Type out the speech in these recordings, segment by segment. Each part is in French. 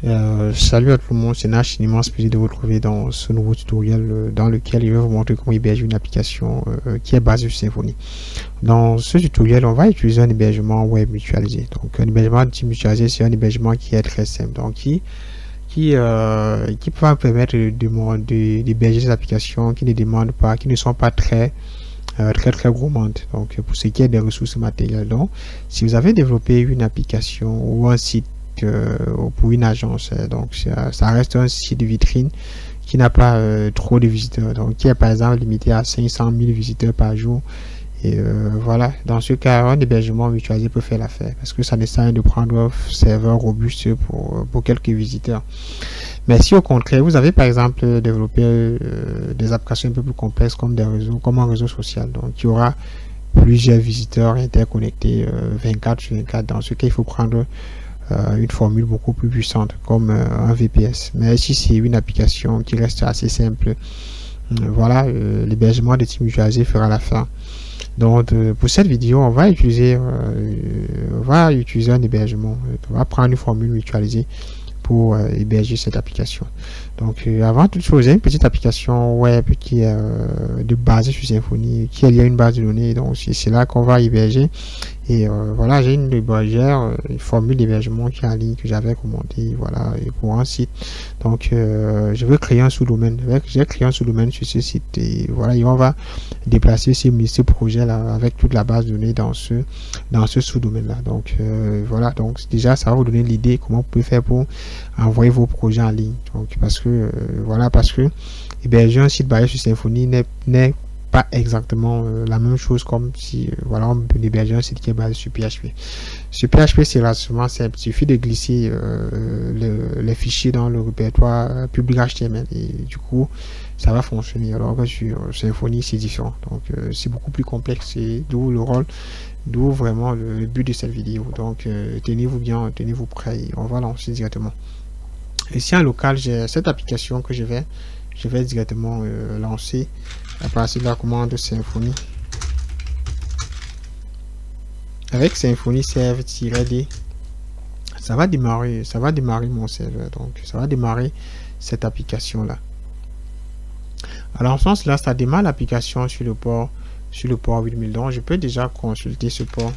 Salut à tout le monde, c'est Nash, c'est un immense plaisir de vous retrouver dans ce nouveau tutoriel dans lequel je vais vous montrer comment héberger une application qui est basée sur Symfony. Dans ce tutoriel, on va utiliser un hébergement web mutualisé. Donc un hébergement de type mutualisé, c'est un hébergement qui est très simple, donc qui va permettre d'héberger des applications qui ne demandent pas, qui ne sont pas très gourmandes. Donc pour ce qui est des ressources matérielles. Donc si vous avez développé une application ou un site pour une agence, donc ça reste un site de vitrine qui n'a pas trop de visiteurs, donc qui est par exemple limité à 500 000 visiteurs par jour. Et voilà, dans ce cas, un hébergement mutualisé peut faire l'affaire parce que ça ne sert à rien de prendre un serveur robuste pour quelques visiteurs. Mais si au contraire, vous avez par exemple développé des applications un peu plus complexes comme des réseaux, comme un réseau social, donc il y aura plusieurs visiteurs interconnectés 24 sur 24. Dans ce cas, il faut prendre une formule beaucoup plus puissante comme un VPS. Mais si c'est une application qui reste assez simple, voilà, l'hébergement de type mutualisé fera l'affaire. Donc pour cette vidéo, on va utiliser un hébergement. On va prendre une formule mutualisée pour héberger cette application. Donc avant toute chose, j'ai une petite application web qui est de base sur Symfony, qui est liée à une base de données. Donc c'est là qu'on va héberger. Et voilà, j'ai une hébergère, une formule d'hébergement qui est en ligne que j'avais commandé, voilà, et pour un site. Donc je vais créer un sous-domaine. J'ai créé un sous-domaine sur ce site et voilà, et on va déplacer ce projet là avec toute la base de données dans ce sous-domaine là. Donc voilà, donc déjà ça va vous donner l'idée comment vous pouvez faire pour envoyer vos projets en ligne. Donc parce que voilà, parce que héberger un site basé sur Symfony n'est pas exactement la même chose comme si voilà, on peut héberger un site qui est basé sur PHP. Sur PHP, c'est relativement simple. Il suffit de glisser les fichiers dans le répertoire public HTML et du coup ça va fonctionner, alors que sur Symfony c'est différent. Donc c'est beaucoup plus complexe et d'où le rôle, d'où vraiment le but de cette vidéo. Donc tenez-vous bien, tenez-vous prêts et on va lancer directement. Ici en local, j'ai cette application que je vais directement lancer à partir de la commande Symfony. Avec Symfony serve-d, ça va démarrer mon serveur. Donc ça va démarrer cette application là. Alors en ce sens là, ça démarre l'application sur le port 8000. Donc je peux déjà consulter ce port.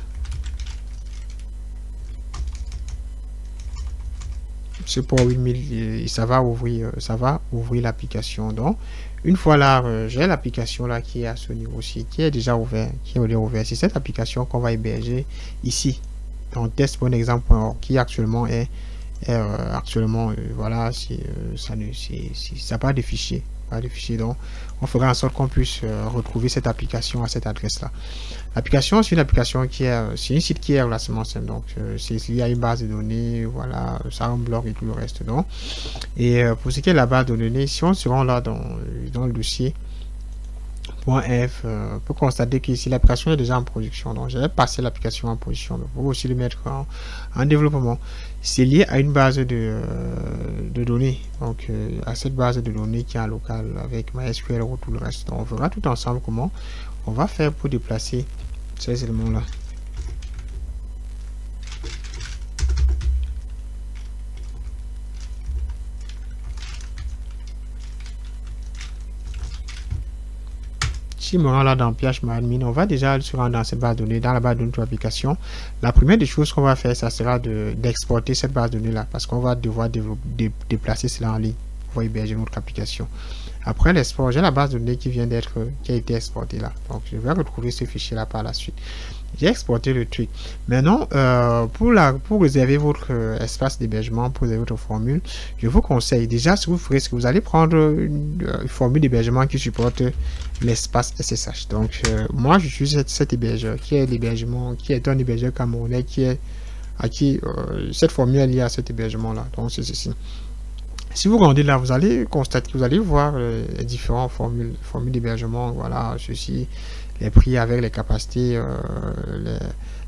Ce port 8000 et ça va ouvrir l'application. Donc une fois là, j'ai l'application là qui est à ce niveau-ci, qui est déjà ouvert, c'est cette application qu'on va héberger ici dans test.exemple.org qui actuellement est voilà, ça n'a pas de fichier. Donc on fera en sorte qu'on puisse retrouver cette application à cette adresse là. L'application, c'est une application qui est c'est un site qui est relativement simple. Donc c'est lié à une base de données, voilà, ça un blog et tout le reste. Donc et pour ce qui est de la base de données, si on se rend là dans le dossier .f, on peut constater que ici l'application est déjà en production. Donc je vais passer l'application en production. Donc, vous aussi le mettre en développement. C'est lié à une base de données. Donc à cette base de données qui est en local avec MySQL ou tout le reste. Donc on verra tout ensemble comment on va faire pour déplacer ces éléments là. Si me rend là dans phpMyAdmin, on va déjà se rendre dans cette base de données, dans la base de données de l'application. La première des choses qu'on va faire, ça sera d'exporter cette base de données là, parce qu'on va devoir déplacer cela en ligne pour héberger notre application. Après l'export, j'ai la base de données qui a été exportée là. Donc je vais retrouver ce fichier là par la suite. J'ai exporté le truc. Maintenant, pour réserver votre espace d'hébergement, pour réserver votre formule, je vous conseille déjà, si vous ferez ce que vous allez prendre une formule d'hébergement qui supporte l'espace SSH. Donc moi j'utilise cet hébergeur qui est l'hébergement, qui est un hébergeur camerounais cette formule est liée à cet hébergement là. Donc c'est ceci. Si vous rendez là, vous allez constater, vous allez voir les différentes formules d'hébergement. Voilà, ceci, les prix avec les capacités,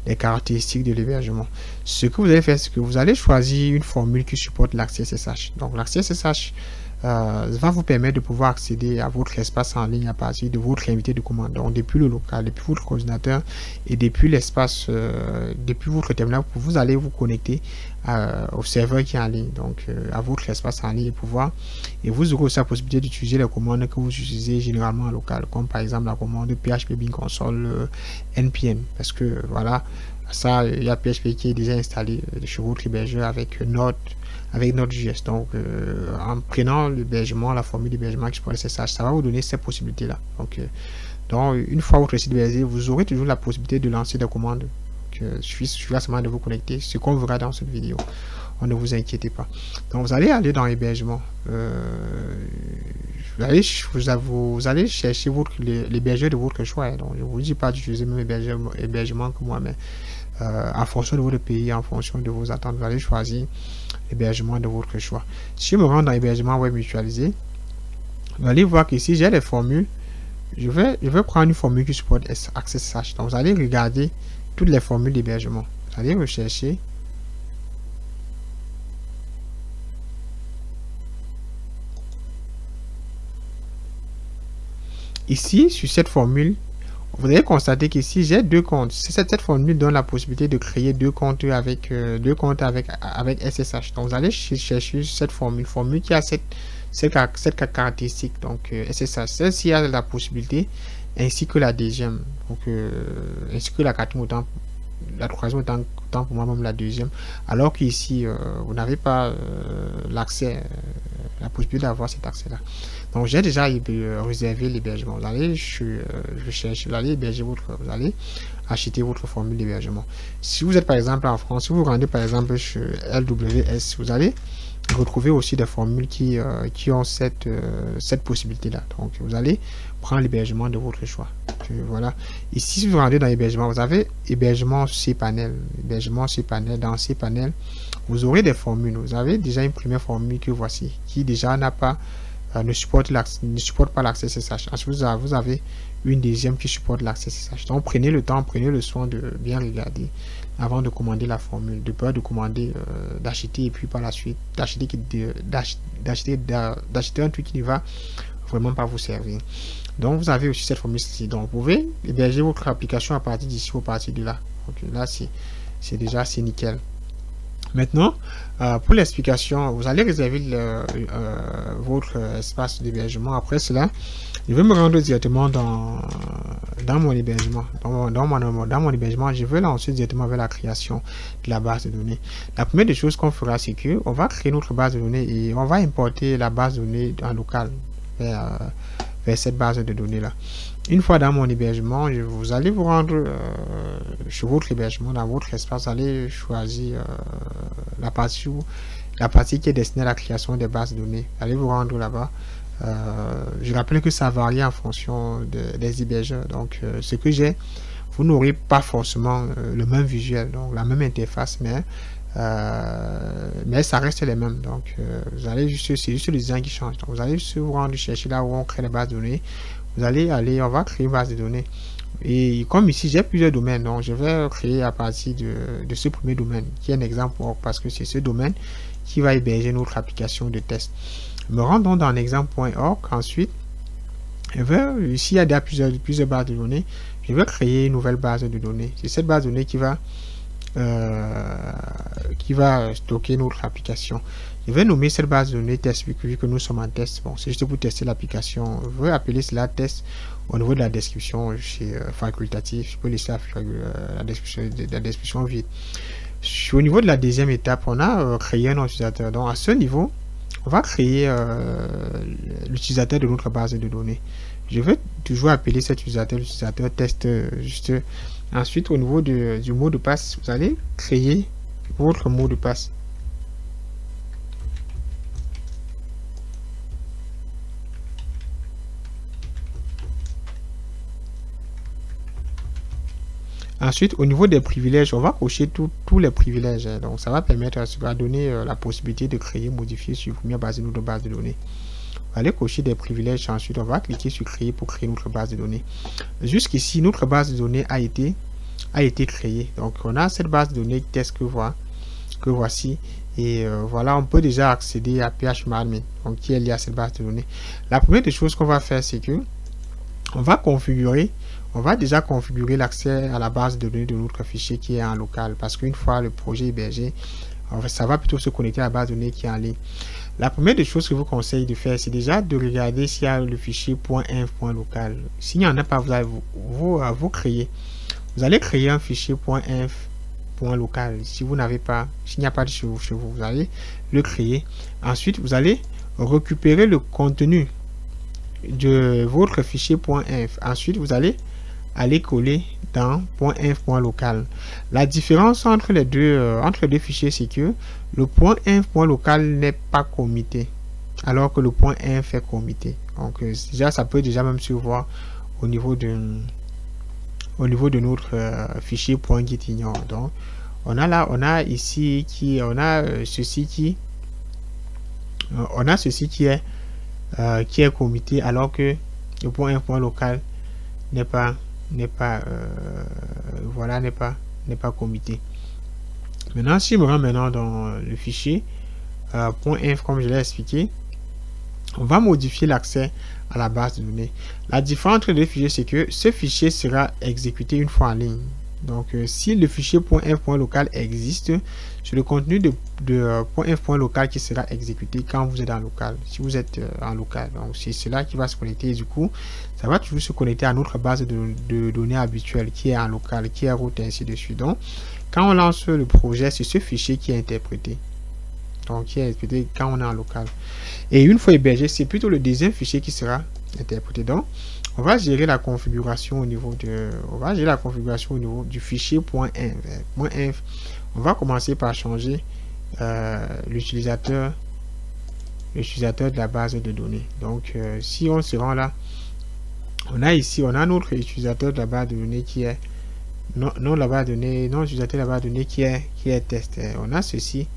les caractéristiques de l'hébergement. Ce que vous allez faire, c'est que vous allez choisir une formule qui supporte l'accès SSH. Donc l'accès SSH, va vous permettre de pouvoir accéder à votre espace en ligne à partir de votre invité de commande. Donc, depuis le local, depuis votre ordinateur et depuis l'espace, depuis votre terminal, vous allez vous connecter au serveur qui est en ligne, donc à votre espace en ligne et vous aurez aussi la possibilité d'utiliser les commandes que vous utilisez généralement en local, comme par exemple la commande PHP bin console npm, parce que voilà, ça, il y a PHP qui est déjà installé chez votre hébergeur avec Node.js. Donc, en prenant l'hébergement, la formule d'hébergement qui supporte SSH, ça va vous donner ces possibilités-là. Donc, une fois votre site basé, vous aurez toujours la possibilité de lancer des commandes. Il suffit seulement de vous connecter, ce qu'on verra dans cette vidéo. Ne vous inquiétez pas. Donc, vous allez aller dans l'hébergement. Vous allez chercher l'hébergeur de votre choix. Donc, je ne vous dis pas d'utiliser le même hébergement que moi, mais en fonction de votre pays, en fonction de vos attentes, vous allez choisir l'hébergement de votre choix. Si je me rends dans l'hébergement web mutualisé, vous allez voir qu'ici j'ai les formules. Je vais prendre une formule qui supporte AccessSH. Donc, vous allez regarder toutes les formules d'hébergement. Vous allez rechercher. Ici, sur cette formule, vous allez constater qu'ici, j'ai deux comptes. Cette formule donne la possibilité de créer deux comptes avec SSH. Donc, vous allez chercher cette formule qui a cette caractéristique, donc SSH. Celle-ci a la possibilité, ainsi que la deuxième, donc ainsi que la quatrième autant, la troisième autant pour moi même la deuxième, alors qu'ici vous n'avez pas l'accès, la possibilité d'avoir cet accès là. Donc j'ai déjà réservé l'hébergement. Vous allez vous allez héberger vous allez acheter votre formule d'hébergement. Si vous êtes par exemple en France, si vous rendez par exemple chez LWS, vous allez retrouver aussi des formules qui ont cette possibilité là. Donc vous allez prendre l'hébergement de votre choix. Voilà. Ici, si vous rendez dans l'hébergement, vous avez hébergement cPanel. Hébergement cPanel. Dans cPanel, vous aurez des formules. Vous avez déjà une première formule que voici, qui déjà ne supporte pas l'accès SSH. Ensuite, vous avez une deuxième qui supporte l'accès SSH. Donc, prenez le temps, prenez le soin de bien regarder avant de commander la formule, de peur de commander, d'acheter et puis par la suite d'acheter un truc qui ne va vraiment pas vous servir. Donc, vous avez aussi cette formule-ci. Donc, vous pouvez héberger votre application à partir d'ici ou à partir de là. Donc, là, c'est déjà nickel. Maintenant, pour l'explication, vous allez réserver votre espace d'hébergement. Après cela, je vais me rendre directement dans mon hébergement. Dans mon hébergement, je vais lancer directement vers la création de la base de données. La première des choses qu'on fera, c'est que on va créer notre base de données et on va importer la base de données en local vers cette base de données là. Une fois dans mon hébergement, vous allez vous rendre sur votre hébergement, dans votre espace, vous allez choisir la partie qui est destinée à la création des bases de données. Allez vous rendre là-bas. Je rappelle que ça varie en fonction des hébergeurs. Donc, ce que j'ai, vous n'aurez pas forcément le même visuel, donc la même interface, mais ça reste les mêmes. Donc, vous allez c'est juste le design qui change. Donc, vous allez juste vous rendre chercher là où on crée les bases de données. Vous allez on va créer une base de données. Et comme ici, j'ai plusieurs domaines, donc je vais créer à partir de ce premier domaine, qui est un exemple parce que c'est ce domaine qui va héberger notre application de test. Me rendons dans l'exemple.org. Ensuite, ici, il y a plusieurs bases de données. Je vais créer une nouvelle base de données. C'est cette base de données qui va stocker notre application. Je vais nommer cette base de données test vu que nous sommes en test. Bon, c'est juste pour tester l'application. Je vais appeler cela test au niveau de la description chez facultatif. Je peux laisser la description vide. Au niveau de la deuxième étape, on a créé un utilisateur. Donc à ce niveau, on va créer l'utilisateur de notre base de données. Je vais toujours appeler cet utilisateur l'utilisateur test juste. Ensuite, au niveau du mot de passe, vous allez créer votre mot de passe. Ensuite, au niveau des privilèges, on va cocher tous les privilèges. Donc, ça va permettre à donner la possibilité de créer, modifier, supprimer, baser notre base de données. On va aller cocher des privilèges. Ensuite, on va cliquer sur créer pour créer notre base de données. Jusqu'ici, notre base de données a été créée. Donc, on a cette base de données test que voici. Et voilà, on peut déjà accéder à phMadmin, donc qui est lié à cette base de données. La première des choses qu'on va faire, c'est que on va déjà configurer l'accès à la base de données de notre fichier qui est en local, parce qu'une fois le projet hébergé, ça va plutôt se connecter à la base de données qui est en ligne. La première des choses que je vous conseille de faire, c'est déjà de regarder s'il y a le fichier .inf.local. S'il n'y en a pas, vous allez vous allez créer un fichier .inf.local. Si vous n'avez pas, s'il n'y a pas de chez vous, vous allez le créer. Ensuite, vous allez récupérer le contenu de votre fichier .inf. Ensuite, vous allez aller coller dans .inf.local. La différence entre les deux fichiers, c'est que le .inf.local n'est pas commité, alors que le .inf est commité. Donc déjà, ça peut déjà même se voir au niveau de notre fichier .gitignore. Donc on a ici ceci qui est commité, alors que le .inf.local n'est pas commité. Maintenant, si je me rends maintenant dans le fichier .inf, comme je l'ai expliqué, on va modifier l'accès à la base de données. La différence entre les deux fichiers, c'est que ce fichier sera exécuté une fois en ligne. Donc, si le fichier .inf.local existe, c'est le contenu de .inf.local qui sera exécuté quand vous êtes en local. Si vous êtes en local, donc c'est cela qui va se connecter. Et du coup, ça va toujours se connecter à notre base de données habituelle qui est en local, qui est route et ainsi de suite. Donc, quand on lance le projet, c'est ce fichier qui est interprété. Donc, qui est interprété quand on est en local. Et une fois hébergé, c'est plutôt le deuxième fichier qui sera interprété. Donc, on va gérer la configuration au niveau du fichier .inf. On va commencer par changer l'utilisateur de la base de données. Donc, si on se rend là, on a notre utilisateur de la base de données qui est utilisateur de la base de données qui est test. On a ceci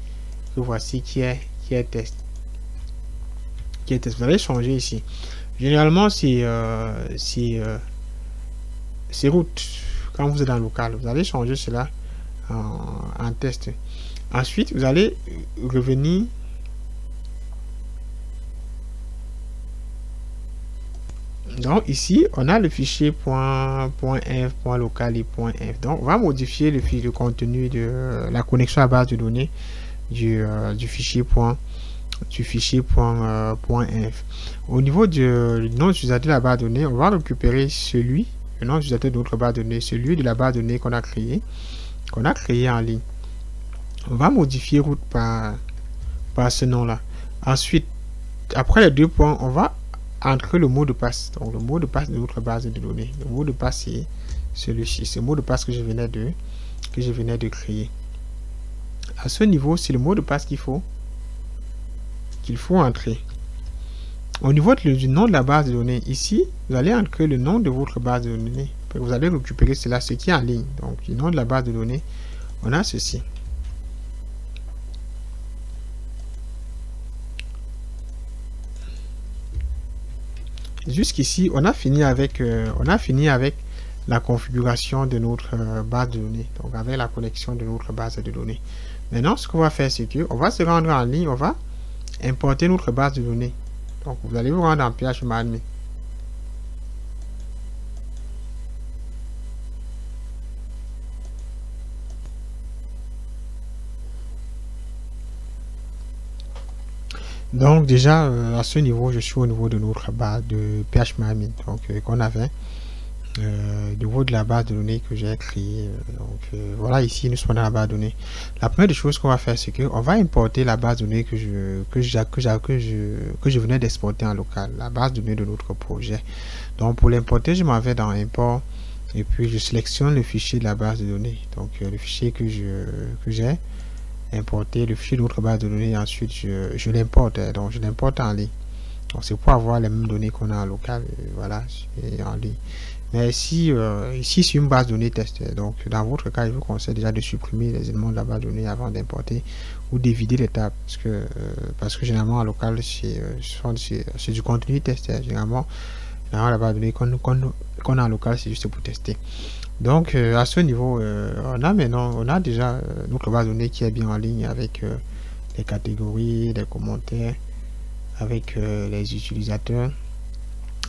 que voici qui est test. Vous allez changer ici. Généralement, c'est route. Quand vous êtes en local, vous allez changer cela en test. Ensuite, vous allez revenir donc ici, on a le fichier .inf.local et .inf. Donc, on va modifier le fichier de contenu de la connexion à base de données du fichier .inf. Au niveau du nom d'utilisateur de la base de données, on va récupérer le nom d'utilisateur de notre base de données, celui de la base de données qu'on a créé en ligne. On va modifier route par ce nom-là. Ensuite, après les deux points, on va entrer le mot de passe. Donc, le mot de passe de notre base de données. Le mot de passe, c'est celui-ci. C'est le mot de passe que je venais de créer. À ce niveau, c'est le mot de passe qu'il faut entrer. Au niveau du nom de la base de données, ici, vous allez entrer le nom de votre base de données. Vous allez récupérer cela, ce qui est en ligne. Donc, le nom de la base de données, on a ceci. Jusqu'ici, on a fini avec la configuration de notre base de données. Donc, avec la connexion de notre base de données. Maintenant, ce qu'on va faire, c'est que on va se rendre en ligne, on va importer notre base de données. Donc, vous allez vous rendre en phMadmin. Donc, déjà, à ce niveau, je suis au niveau de notre base de phMadmin. Donc, qu'on avait. Au niveau de la base de données que j'ai créée. Voilà, ici, nous sommes dans la base de données. La première des choses qu'on va faire, c'est qu'on va importer la base de données que je venais d'exporter en local, la base de données de notre projet. Donc, pour l'importer, je m'en vais dans Import et puis je sélectionne le fichier de la base de données. Donc, le fichier que j'ai importé, le fichier de notre base de données, ensuite, je l'importe. Donc, je l'importe en ligne. Donc, c'est pour avoir les mêmes données qu'on a en local. Voilà, et en ligne. Mais ici, c'est une base de données test. Donc, dans votre cas, je vous conseille déjà de supprimer les éléments de la base de données avant d'importer ou d'éviter les tables. Parce que généralement, en local, c'est du contenu test. Généralement, la base de données qu'on a en local, c'est juste pour tester. Donc, à ce niveau, on a déjà notre base de données qui est bien en ligne avec des catégories, des commentaires avec les utilisateurs,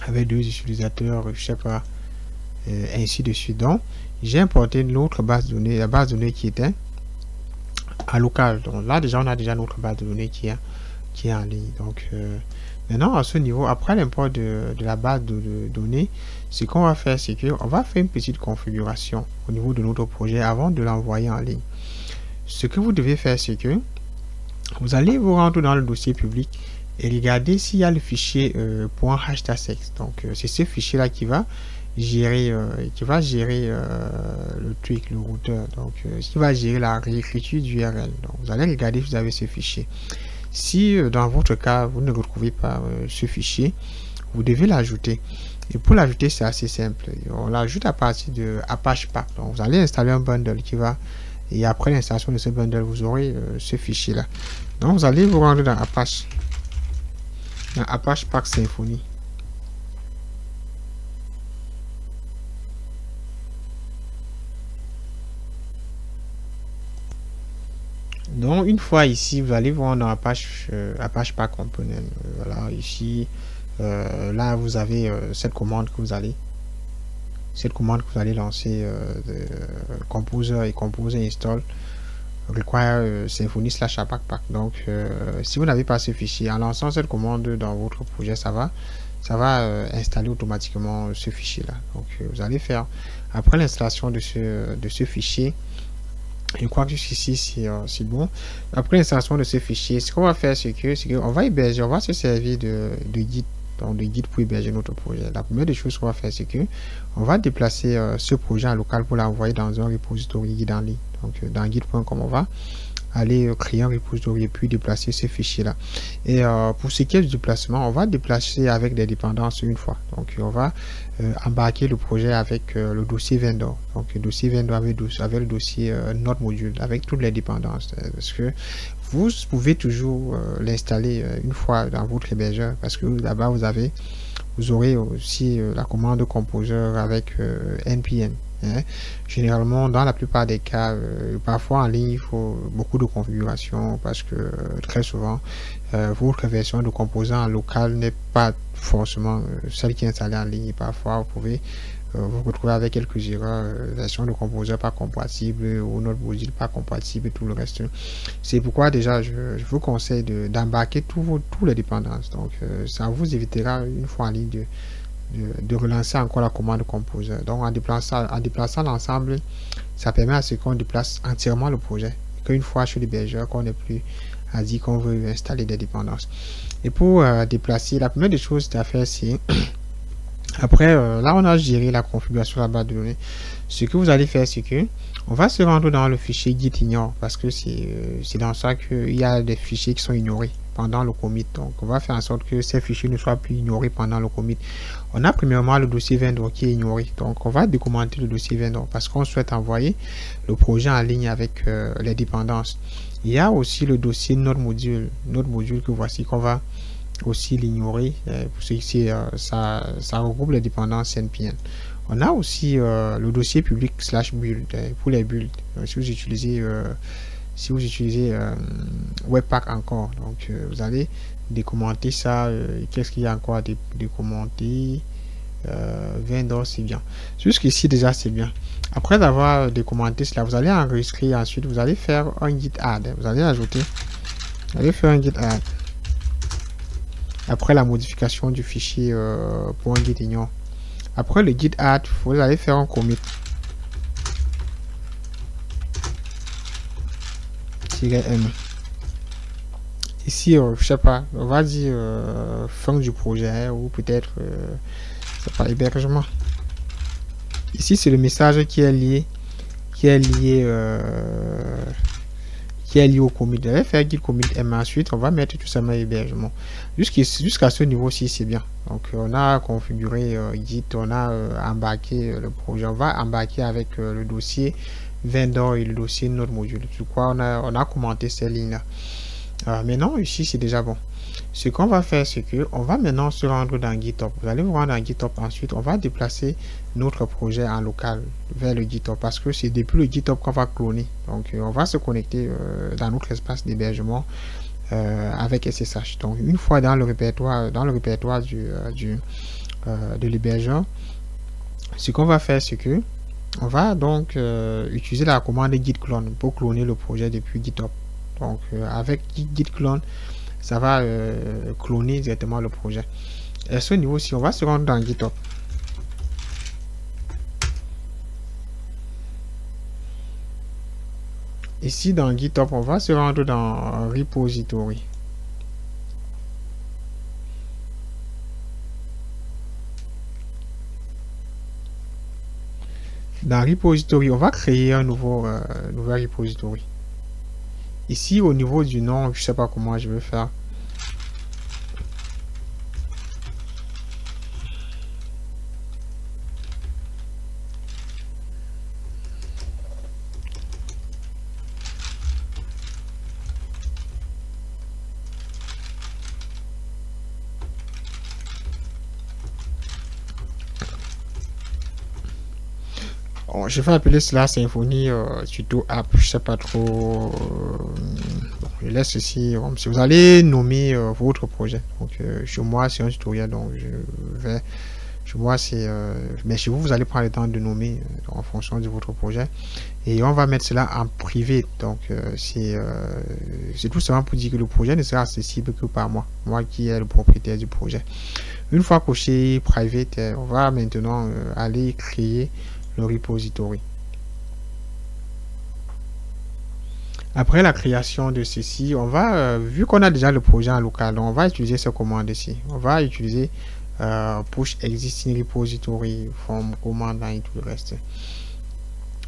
avec 2 utilisateurs, je sais pas, ainsi de suite. Donc, j'ai importé l'autre base de données, la base de données qui était à local. Donc là, déjà, on a déjà notre base de données qui est en ligne. Donc, maintenant, à ce niveau, après l'import de la base de données, ce qu'on va faire, c'est qu'on va faire une petite configuration au niveau de notre projet avant de l'envoyer en ligne. Ce que vous devez faire, c'est que vous allez vous rendre dans le dossier public et regarder s'il y a le fichier .htasex. Donc, c'est ce fichier-là qui va gérer le truc, le routeur. Donc, qui va gérer la réécriture du URL. Donc, vous allez regarder si vous avez ce fichier. Si dans votre cas, vous ne retrouvez pas ce fichier, vous devez l'ajouter. Et pour l'ajouter, c'est assez simple. On l'ajoute à partir de Apache Pack. Donc, vous allez installer un bundle qui va... Et après l'installation de ce bundle, vous aurez ce fichier-là. Donc, vous allez vous rendre dans Apache Pack Symfony. Donc, une fois ici, vous allez vous rendre dans Apache Pack Component. Voilà, ici, là, vous avez cette commande que vous allez lancer, Composer et Composer Install require Symfony / Apache Pack. Donc, si vous n'avez pas ce fichier, en lançant cette commande dans votre projet, ça va installer automatiquement ce fichier là. Donc, vous allez faire après l'installation de ce fichier. Je crois que jusqu'ici c'est bon. Après l'installation de ce fichier, ce qu'on va faire, c'est qu'on va héberger, on va se servir de Git, donc de Git pour héberger notre projet. La première des choses qu'on va faire, c'est que on va déplacer ce projet en local pour l'envoyer dans un repository Git en ligne. Donc dans git.com, on va aller créer un repository et puis déplacer ce fichier là. Et pour ce qui est du déplacement, on va déplacer avec des dépendances une fois. Donc on va embarquer le projet avec le dossier vendor. Donc le dossier vendor avec le dossier Node module avec toutes les dépendances. Parce que vous pouvez toujours l'installer une fois dans votre hébergeur, parce que là-bas vous aurez aussi la commande composer avec npm. Hein. Généralement, dans la plupart des cas, parfois en ligne, il faut beaucoup de configuration parce que très souvent, votre version de composant en local n'est pas forcément celle qui est installée en ligne. Parfois, vous pouvez vous retrouver avec quelques erreurs, version de composant pas compatible ou notre module pas compatible et tout le reste. C'est pourquoi déjà, je vous conseille d'embarquer tous les dépendances. Donc, ça vous évitera une fois en ligne de relancer encore la commande composer. Donc en déplaçant l'ensemble, ça permet à ce qu'on déplace entièrement le projet. Qu'une fois sur l'hébergeur, qu'on n'est plus à dire qu'on veut installer des dépendances. Et pour déplacer, la première des choses à faire, c'est après, là on a géré la configuration de la base de données. Ce que vous allez faire, c'est que on va se rendre dans le fichier git ignore, parce que c'est dans ça qu'il y a des fichiers qui sont ignorés pendant le commit. Donc on va faire en sorte que ces fichiers ne soient plus ignorés pendant le commit. On a premièrement le dossier vendor qui est ignoré. Donc on va décommenter le dossier vendor parce qu'on souhaite envoyer le projet en ligne avec les dépendances. Il y a aussi le dossier Node module que voici, qu'on va aussi l'ignorer, ça regroupe les dépendances npm. On a aussi le dossier public / build pour les builds. Si vous utilisez Webpack encore, donc vous allez décommenter ça. Qu'est-ce qu'il y a encore à décommenter? Vendor, c'est bien. Jusqu'ici déjà c'est bien. Après avoir décommenté cela, vous allez enregistrer. Ensuite vous allez faire un git add. Vous allez ajouter. Vous allez faire un git add. Après la modification du fichier pour un git ignore. Après le git add, vous allez faire un commit. -m. Ici, je sais pas, on va dire fin du projet ou peut-être c'est pas hébergement. Ici, c'est le message qui est lié au commit. On va faire git commit m. Ensuite, on va mettre tout simplement hébergement. Jusqu'à ce niveau-ci, c'est bien. Donc, on a configuré Git, on a embarqué le projet. On va embarquer avec le dossier vendor et le dossier Node module. Du coup, on a commenté ces lignes-là. Maintenant, ici, c'est déjà bon. Ce qu'on va faire, c'est que on va maintenant se rendre dans GitHub. Vous allez vous rendre dans GitHub. Ensuite, on va déplacer notre projet en local vers le GitHub parce que c'est depuis le GitHub qu'on va cloner. Donc, on va se connecter dans notre espace d'hébergement avec SSH. Donc, une fois dans le répertoire de l'hébergeur, ce qu'on va faire, c'est que on va donc utiliser la commande git clone pour cloner le projet depuis GitHub. Donc, avec git clone, ça va cloner directement le projet. À ce niveau-ci, on va se rendre dans GitHub. Ici, dans GitHub, on va se rendre dans Repository. Dans Repository, on va créer un nouvel repository. Ici, au niveau du nom, je sais pas comment je vais faire. Je vais appeler cela Symfony Tuto App. Je sais pas trop. Bon, je laisse ceci. Si vous allez nommer votre projet. Donc, chez moi, c'est un tutoriel. Donc, chez moi, c'est. Mais chez vous, vous allez prendre le temps de nommer en fonction de votre projet. Et on va mettre cela en privé. Donc, c'est tout simplement pour dire que le projet ne sera accessible que par moi. Moi qui est le propriétaire du projet. Une fois coché private, on va maintenant aller créer le repository. Après la création de ceci, on va, vu qu'on a déjà le projet en local, on va utiliser ce commande ici. On va utiliser push existing repository from command line et tout le reste.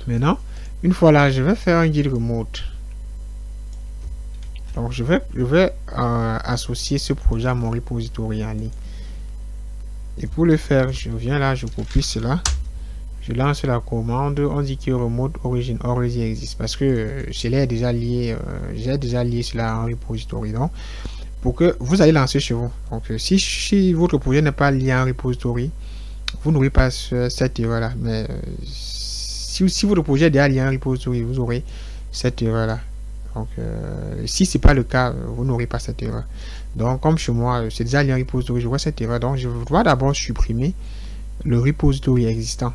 Maintenant, une fois là, je vais faire un git remote. Donc, je vais associer ce projet à mon repository en ligne. Et pour le faire, je viens là, je copie cela. Je lance la commande, on dit que remote origin already existe parce que je l'ai déjà lié, j'ai déjà lié cela en repository. Donc, pour que vous allez lancer chez vous. Donc, si votre projet n'est pas lié en repository, vous n'aurez pas cette erreur là. Mais si votre projet est déjà lié en repository, vous aurez cette erreur là. Donc, si c'est pas le cas, vous n'aurez pas cette erreur. Donc, comme chez moi, c'est déjà lié en repository, je vois cette erreur. Donc, je dois d'abord supprimer le repository existant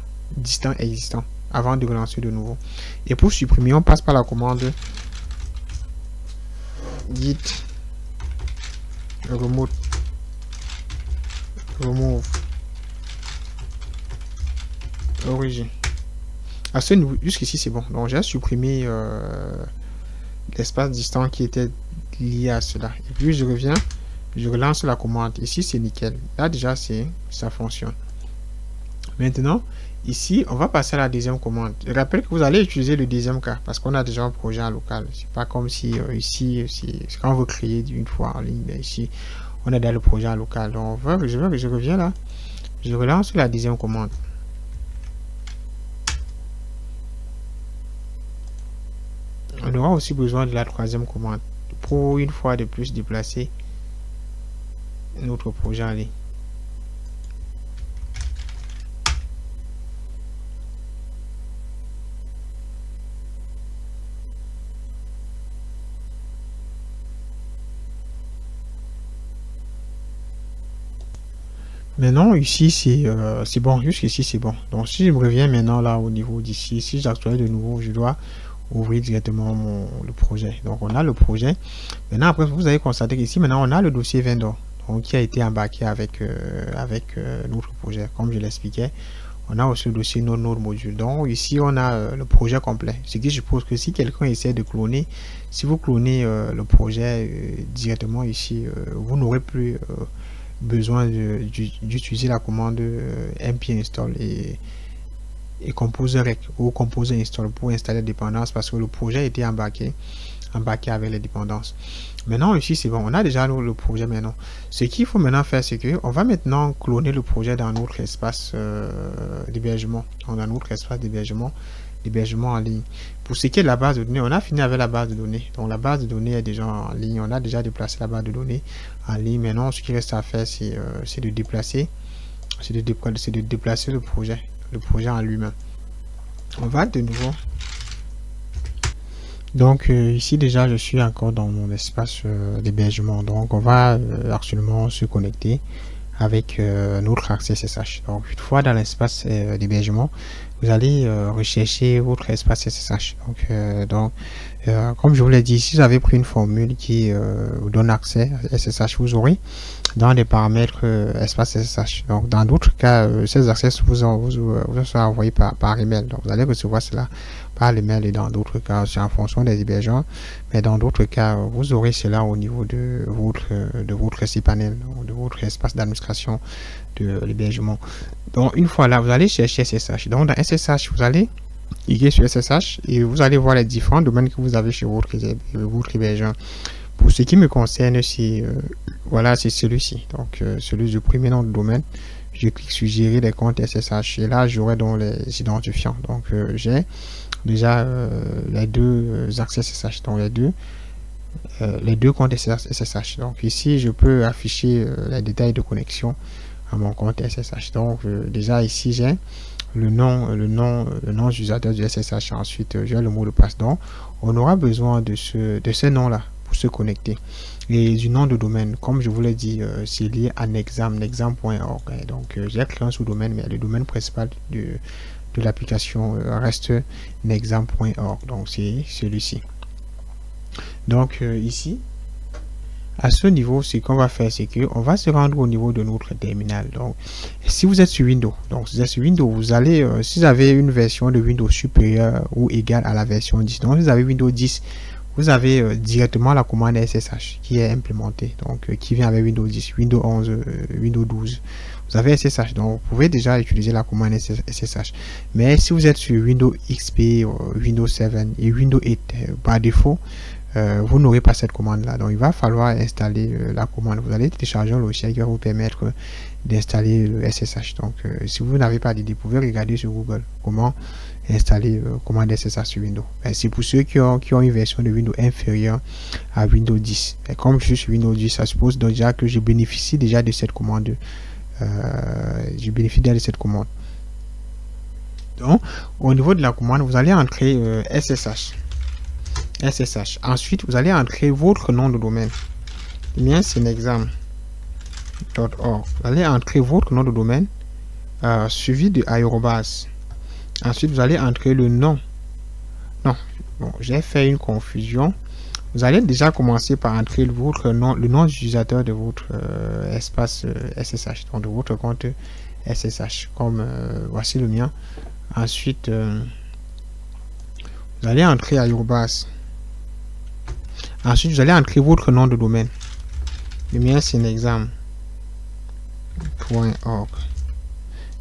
avant de relancer de nouveau. Et pour supprimer, on passe par la commande git remove origin. À ce niveau, jusqu'ici c'est bon. Donc j'ai supprimé l'espace distant qui était lié à cela. Et puis je reviens, je relance la commande. Ici c'est nickel. Là déjà ça fonctionne. Maintenant, ici, on va passer à la deuxième commande. Je rappelle que vous allez utiliser le deuxième cas parce qu'on a déjà un projet en local. C'est pas comme si ici, c'est quand on veut créer une fois en ligne. Mais ici, on a déjà le projet en local. Donc, je reviens là. Je relance la deuxième commande. On aura aussi besoin de la troisième commande pour une fois de plus déplacer notre projet en ligne. Maintenant, ici, c'est bon. Jusqu'ici, c'est bon. Donc, si je me reviens maintenant là au niveau d'ici, si j'actualise de nouveau, je dois ouvrir directement le projet. Donc, on a le projet. Maintenant, après, vous allez constater qu'ici, maintenant, on a le dossier vendor donc, qui a été embarqué avec notre projet. Comme je l'expliquais, on a aussi le dossier node module. Donc, ici, on a le projet complet. Ce qui suppose que si quelqu'un essaie de cloner, si vous clonez le projet directement ici, vous n'aurez plus besoin d'utiliser la commande np install et composer rec ou composer install pour installer la dépendance parce que le projet était embarqué avec les dépendances. Maintenant ici c'est bon, on a déjà le projet. Maintenant ce qu'il faut maintenant faire, c'est que on va maintenant cloner le projet dans notre espace d'hébergement. Dans notre espace d'hébergement d'hébergement en ligne. Pour ce qui est de la base de données, on a fini avec la base de données. Donc la base de données est déjà en ligne. On a déjà déplacé la base de données en ligne. Maintenant, ce qui reste à faire, c'est de déplacer, de déplacer le projet en lui-même. On va de nouveau. Donc ici déjà, je suis encore dans mon espace d'hébergement. Donc on va actuellement se connecter avec notre accès SSH. Donc une fois dans l'espace d'hébergement, vous allez rechercher votre espace SSH. Donc comme je vous l'ai dit, si vous avez pris une formule qui vous donne accès à SSH, vous aurez dans les paramètres espace SSH. Donc dans d'autres cas, ces accès vous seront envoyés par email. Donc vous allez recevoir cela par l'email, et dans d'autres cas, c'est en fonction des hébergeurs. Mais dans d'autres cas, vous aurez cela au niveau de votre cPanel, de votre espace d'administration de l'hébergement. Donc une fois là, vous allez chercher SSH. Donc dans SSH, vous allez cliquer sur SSH et vous allez voir les différents domaines que vous avez chez votre hébergeur. Pour ce qui me concerne, c'est voilà, c'est celui-ci. Donc celui du premier nom de domaine. Je clique sur gérer les comptes SSH et là j'aurai donc les identifiants. Donc j'ai déjà les deux accès SSH, donc les deux comptes SSH. Donc ici je peux afficher les détails de connexion à mon compte SSH. Donc déjà ici j'ai le nom d'utilisateur du SSH. Ensuite j'ai le mot de passe. Donc on aura besoin de ce nom là pour se connecter, et du nom de domaine, comme je vous l'ai dit, c'est lié à nexam.org. Donc j'ai créé un sous-domaine, mais le domaine principal de l'application reste nexam.org. Donc c'est celui-ci. Donc ici à ce niveau, ce qu'on va faire, c'est que on va se rendre au niveau de notre terminal. Donc si vous êtes sur Windows, vous allez si vous avez une version de Windows supérieure ou égale à la version 10, donc vous avez Windows 10, vous avez directement la commande SSH qui est implémentée, donc qui vient avec Windows 10, Windows 11, Windows 12. Vous avez SSH, donc vous pouvez déjà utiliser la commande SSH. Mais si vous êtes sur Windows XP, Windows 7 et Windows 8, par défaut, vous n'aurez pas cette commande là. Donc il va falloir installer la commande. Vous allez télécharger un logiciel qui va vous permettre d'installer le SSH. Donc si vous n'avez pas d'idée, vous pouvez regarder sur Google comment installer commande SSH sur Windows. C'est pour ceux qui ont une version de Windows inférieure à Windows 10. Et comme je suis sur Windows 10, ça suppose déjà que je bénéficie déjà de cette commande. Donc au niveau de la commande, vous allez entrer SSH. Ensuite, vous allez entrer votre nom de domaine. Le mien, c'est nexam.org. Vous allez entrer votre nom de domaine suivi de @. Ensuite, vous allez entrer le nom. Non, bon, j'ai fait une confusion. Vous allez déjà commencer par entrer votre nom, le nom d'utilisateur de votre espace SSH, donc de votre compte SSH. Comme voici le mien. Ensuite, vous allez entrer @. Ensuite, vous allez entrer votre nom de domaine. Le mien, c'est nexam.org.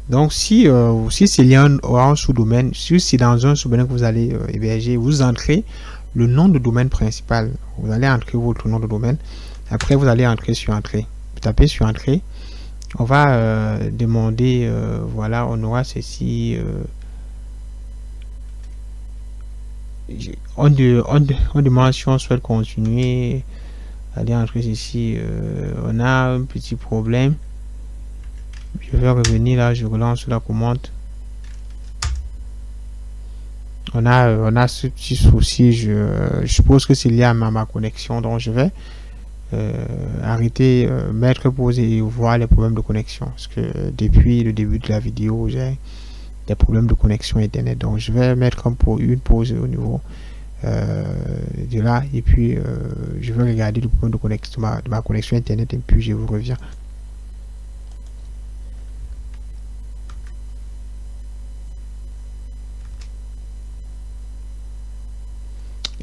Donc, si c'est lié à un sous-domaine, si c'est dans un sous-domaine que vous allez héberger, vous entrez le nom de domaine principal. Vous allez entrer votre nom de domaine. Après, vous allez entrer sur entrée. Vous tapez sur entrée. On va demander, voilà, on aura ceci. On demande si on souhaite continuer. Allez entrer ici. On a un petit problème. Je vais revenir là, je relance la commande. On a ce petit souci. Je suppose que c'est lié à ma connexion, donc je vais arrêter, mettre pause et voir les problèmes de connexion, parce que depuis le début de la vidéo j'ai des problèmes de connexion internet. Donc je vais mettre une pause au niveau de là, et puis je vais regarder le problème de connexion de ma connexion internet, et puis je vous reviens.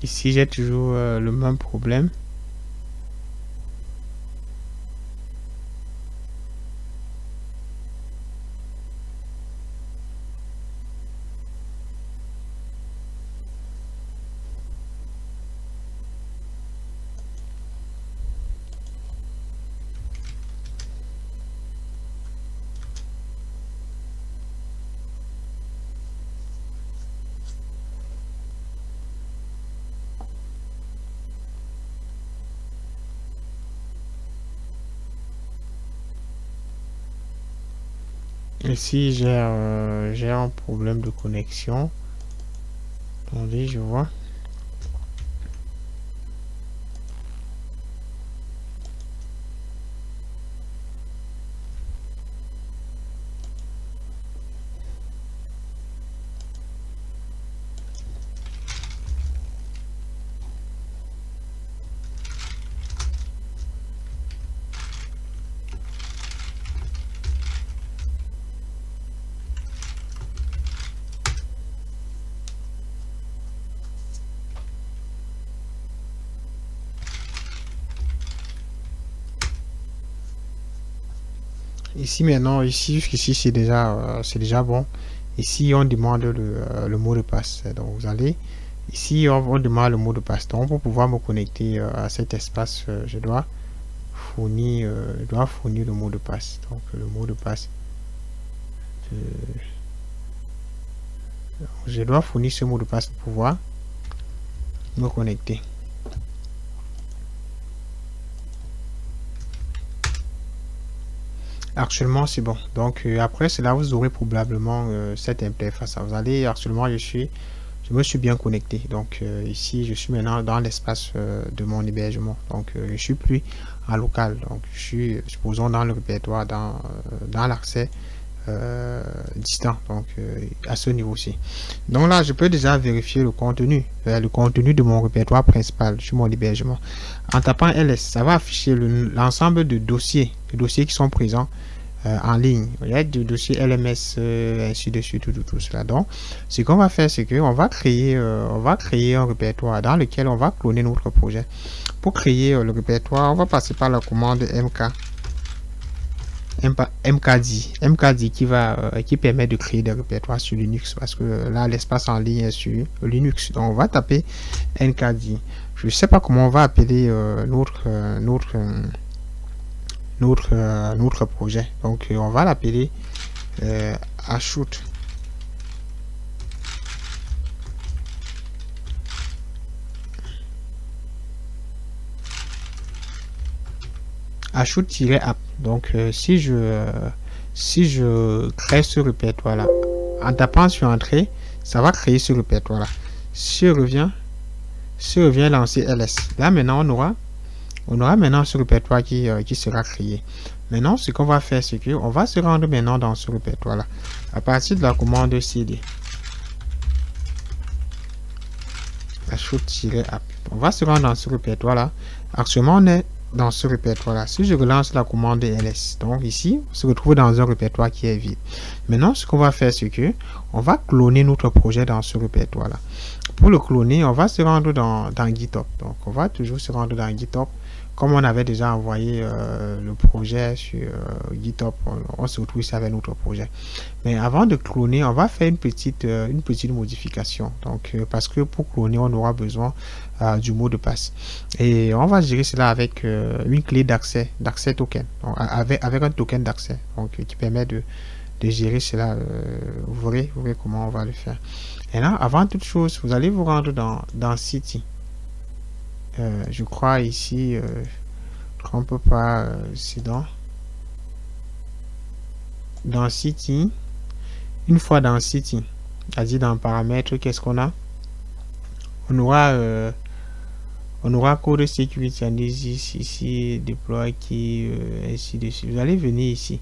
Ici j'ai toujours le même problème. Ici, j'ai un problème de connexion. Attendez, je vois. Ici maintenant, ici jusqu'ici c'est déjà bon. Ici on demande le mot de passe. Donc vous allez ici on demande le mot de passe. Donc pour pouvoir me connecter à cet espace, je dois fournir le mot de passe. Donc le mot de passe, je dois fournir ce mot de passe pour pouvoir me connecter. Actuellement, c'est bon. Donc, après cela, vous aurez probablement cette interface. Vous allez, actuellement, je me suis bien connecté. Donc, ici, je suis maintenant dans l'espace de mon hébergement. Donc, je suis plus en local. Donc, je suis, supposons, dans le répertoire, dans l'accès distant. Donc, à ce niveau-ci. Donc là, je peux déjà vérifier le contenu de mon répertoire principal sur mon hébergement. En tapant ls, ça va afficher l'ensemble de dossiers qui sont présents en ligne. Il y a des dossiers LMS, ainsi de suite, tout cela. Donc, ce qu'on va faire, c'est qu'on va créer un répertoire dans lequel on va cloner notre projet. Pour créer le répertoire, on va passer par la commande mkd qui permet de créer des répertoires sur Linux, parce que là l'espace en ligne est sur Linux. Donc on va taper nkd. Je ne sais pas comment on va appeler notre projet. Donc on va l'appeler Ashoot. Ashoot-app. Donc si je crée ce répertoire là en tapant sur entrée, ça va créer ce répertoire là. Si je reviens lancer ls, là maintenant on aura maintenant ce répertoire qui sera créé. Maintenant ce qu'on va faire, c'est que on va se rendre maintenant dans ce répertoire là à partir de la commande cd Ashoot-app. On va se rendre dans ce répertoire là. Actuellement on est dans ce répertoire là. Si je relance la commande ls, donc ici on se retrouve dans un répertoire qui est vide. Maintenant ce qu'on va faire, c'est que on va cloner notre projet dans ce répertoire là. Pour le cloner, on va se rendre dans GitHub. Donc on va toujours se rendre dans GitHub. Comme on avait déjà envoyé le projet sur GitHub, on se retrouve ici avec notre projet. Mais avant de cloner, on va faire une petite modification. Donc parce que pour cloner, on aura besoin du mot de passe. Et on va gérer cela avec une clé d'accès token. Donc, avec un token d'accès, donc qui permet de gérer cela. Vous verrez comment on va le faire. Et là, avant toute chose, vous allez vous rendre dans City. Je crois ici, on ne peut pas, c'est dans City. Une fois dans City, c'est-à-dire dans paramètres, qu'est-ce qu'on a? On aura code security analysis ici, deploy key, ainsi de suite. Vous allez venir ici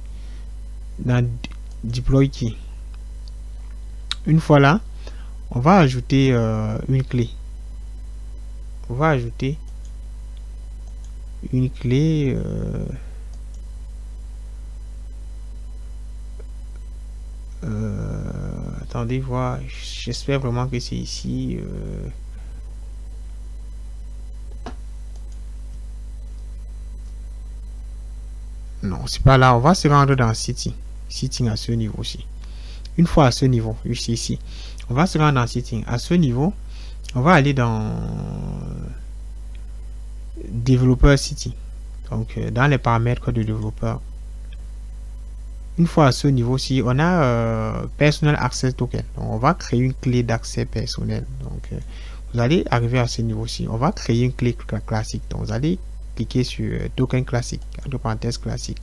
dans deploy key. Une fois là, on va ajouter une clé. On va ajouter une clé attendez voir, j'espère vraiment que c'est ici. Non, c'est pas là. On va se rendre dans Setting à ce niveau aussi. Une fois à ce niveau, ici, on va se rendre dans Setting à ce niveau. On va aller dans développeur City, donc dans les paramètres de développeur. Une fois à ce niveau-ci, on a Personal Access Token. Donc, on va créer une clé d'accès personnel. Donc, vous allez arriver à ce niveau-ci. On va créer une clé classique. Donc, vous allez cliquer sur Token classique, entre parenthèses classique.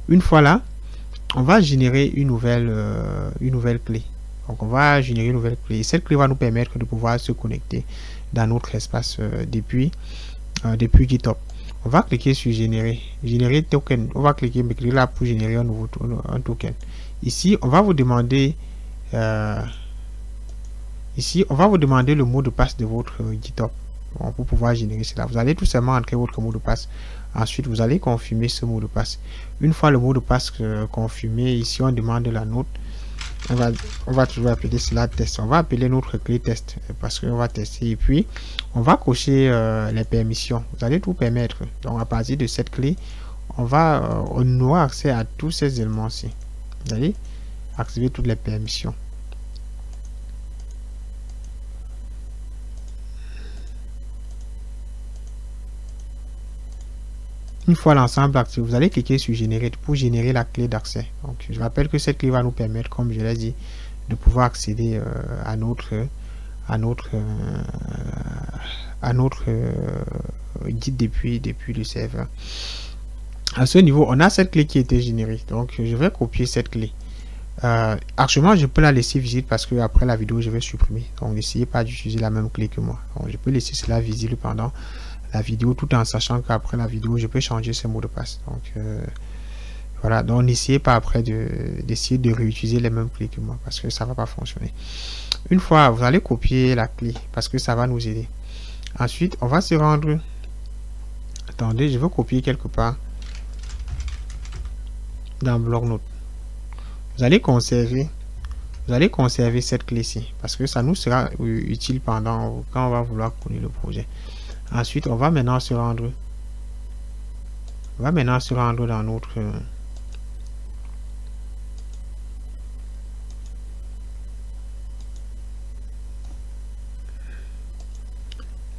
Une fois là, on va générer une nouvelle clé. Donc, on va générer une nouvelle clé. Et cette clé va nous permettre de pouvoir se connecter dans notre espace depuis GitHub. On va cliquer sur générer token. On va cliquer là pour générer un token. Ici, on va vous demander le mot de passe de votre GitHub. Bon, pour pouvoir générer cela, vous allez tout simplement entrer votre mot de passe. Ensuite, vous allez confirmer ce mot de passe. Une fois le mot de passe confirmé, ici on demande la note. On va toujours appeler cela test. On va appeler notre clé test parce qu'on va tester. Et puis, on va cocher les permissions. Vous allez tout permettre. Donc, à partir de cette clé, on aura accès à tous ces éléments-ci. Vous allez activer toutes les permissions. Une fois l'ensemble actif, vous allez cliquer sur générer pour générer la clé d'accès. Donc, je rappelle que cette clé va nous permettre, comme je l'ai dit, de pouvoir accéder à notre guide depuis le serveur. À ce niveau, on a cette clé qui a été générée. Donc, je vais copier cette clé. Actuellement, je peux la laisser visible parce que après la vidéo, je vais supprimer. Donc, n'essayez pas d'utiliser la même clé que moi. Donc, je peux laisser cela visible pendant la vidéo tout en sachant qu'après la vidéo je peux changer ce mot de passe. Donc voilà, donc n'essayez pas après d'essayer de réutiliser les mêmes clés que moi parce que ça va pas fonctionner. Une fois vous allez copier la clé parce que ça va nous aider. Ensuite on va se rendre, attendez, je vais copier quelque part dans bloc-notes. Vous allez conserver cette clé-ci parce que ça nous sera utile pendant quand on va vouloir connaître le projet. Ensuite, on va maintenant se rendre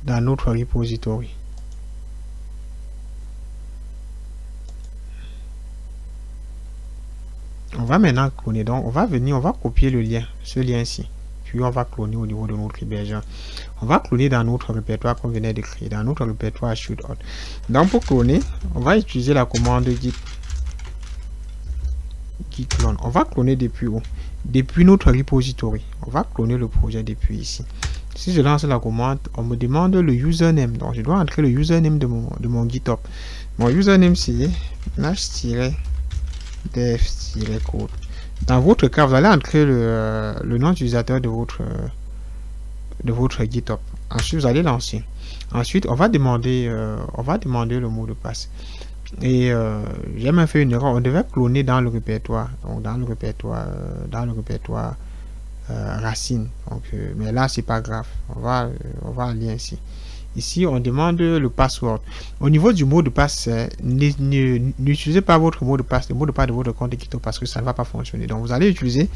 dans notre repository. On va maintenant cloner. Donc, on va copier le lien, ce lien-ci. Puis on va cloner au niveau de notre hébergeur. On va cloner dans notre répertoire qu'on venait de créer, dans notre répertoire shootout. Donc pour cloner, on va utiliser la commande git clone. On va cloner depuis où? Depuis notre repository. On va cloner le projet depuis ici. Si je lance la commande, on me demande le username. Donc je dois entrer le username de mon GitHub. Mon username c'est nash-dev-code. Dans votre cas, vous allez entrer le nom d'utilisateur de votre GitHub. Ensuite, vous allez lancer. Ensuite, on va demander le mot de passe. Et j'ai même fait une erreur. On devait cloner dans le répertoire. Donc, dans le répertoire racine. Donc, mais là, c'est pas grave. On va aller ainsi. Ici, on demande le password. Au niveau du mot de passe, n'utilisez pas votre mot de passe, le mot de passe de votre compte GitHub parce que ça ne va pas fonctionner. Donc, vous allez utiliser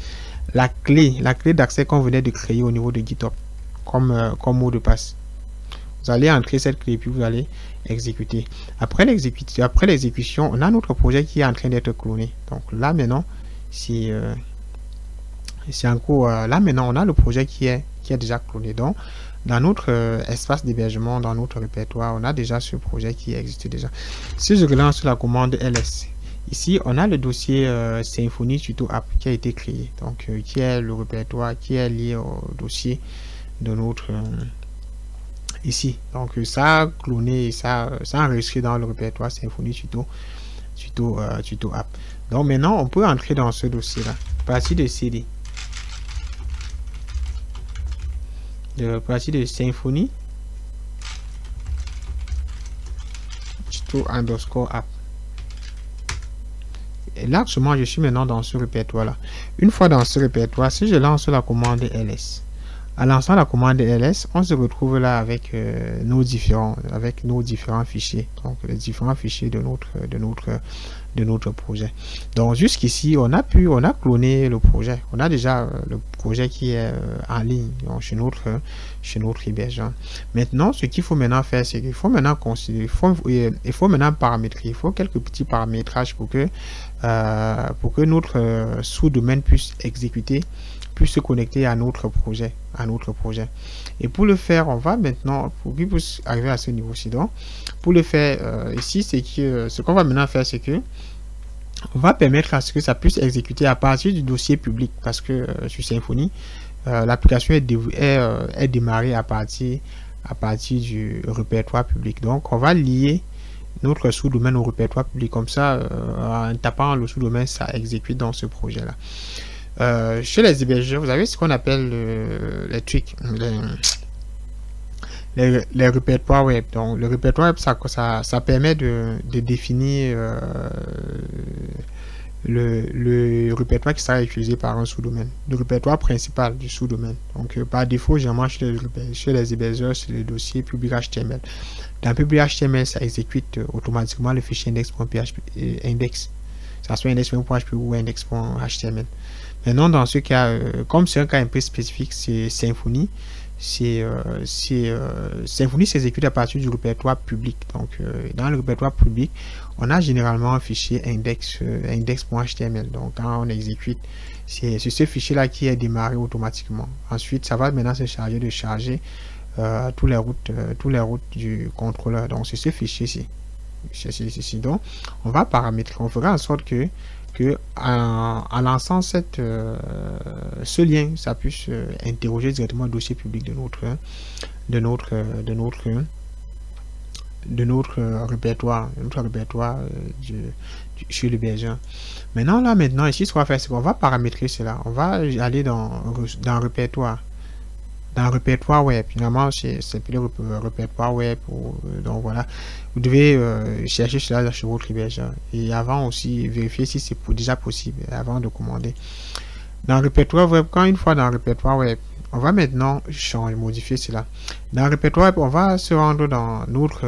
la clé d'accès qu'on venait de créer au niveau de GitHub comme mot de passe. Vous allez entrer cette clé puis vous allez exécuter. Après l'exécution, on a notre projet qui est en train d'être cloné. Donc là maintenant, c'est en cours. Là maintenant, on a le projet qui est déjà cloné. Donc dans notre espace d'hébergement, dans notre répertoire, on a déjà ce projet qui existe déjà. Si je relance la commande ls, ici on a le dossier Symfony Tuto App qui a été créé, donc qui est le répertoire qui est lié au dossier de notre ici. Donc ça a cloné, ça enregistré dans le répertoire Symfony Tuto App. Donc maintenant on peut entrer dans ce dossier là, partie de CD. De partie de Symfony Tuto _app. Et là actuellement je suis maintenant dans ce répertoire là. Une fois dans ce répertoire, si je lance la commande ls, en lançant la commande ls, on se retrouve là avec nos différents fichiers, donc les différents fichiers de notre projet. Donc jusqu'ici on a cloné le projet. On a déjà le projet qui est en ligne donc, chez notre hébergeur. Maintenant, ce qu'il faut maintenant faire, c'est qu'il faut maintenant considérer, il faut maintenant paramétrer. Il faut quelques petits paramétrages pour que notre sous-domaine puisse se connecter à notre projet. Et pour le faire, on va maintenant, pour qu'il puisse arriver à ce niveau-ci, donc pour le faire ici, c'est que ce qu'on va maintenant faire, c'est que on va permettre à ce que ça puisse exécuter à partir du dossier public, parce que sur Symfony, l'application est démarrée à partir du répertoire public. Donc, on va lier notre sous-domaine au répertoire public. Comme ça, en tapant le sous-domaine, ça exécute dans ce projet-là. Chez les hébergeurs, vous avez ce qu'on appelle les trucs, les répertoires web. Donc, le répertoire web, ça permet de définir le répertoire qui sera utilisé par un sous-domaine, le répertoire principal du sous-domaine. Donc, par défaut, généralement, chez les hébergeurs, c'est le dossier public HTML. Dans public HTML, ça exécute automatiquement le fichier index.php, index, ça soit index.php ou index.html. Maintenant, dans ce cas, comme c'est un cas un peu spécifique, c'est Symfony. Symfony s'exécute à partir du répertoire public. Donc, dans le répertoire public, on a généralement un fichier index.html. Donc, quand on exécute, c'est ce fichier-là qui est démarré automatiquement. Ensuite, ça va maintenant se charger de charger tous les routes du contrôleur. Donc, c'est ce fichier-ci. Donc, on va paramétrer. On fera en sorte que en lançant ce lien, ça puisse interroger directement le dossier public de notre répertoire, chez l'hébergeur. Maintenant, ici, ce qu'on va faire, c'est qu'on va paramétrer cela. On va aller dans répertoire. Dans le répertoire web, finalement, c'est le répertoire web. Donc voilà, vous devez chercher cela chez votre hébergeur. Et avant aussi, vérifier si c'est déjà possible avant de commander. Dans le répertoire web, une fois dans le répertoire web, on va maintenant modifier cela. Dans le répertoire web, on va se rendre dans notre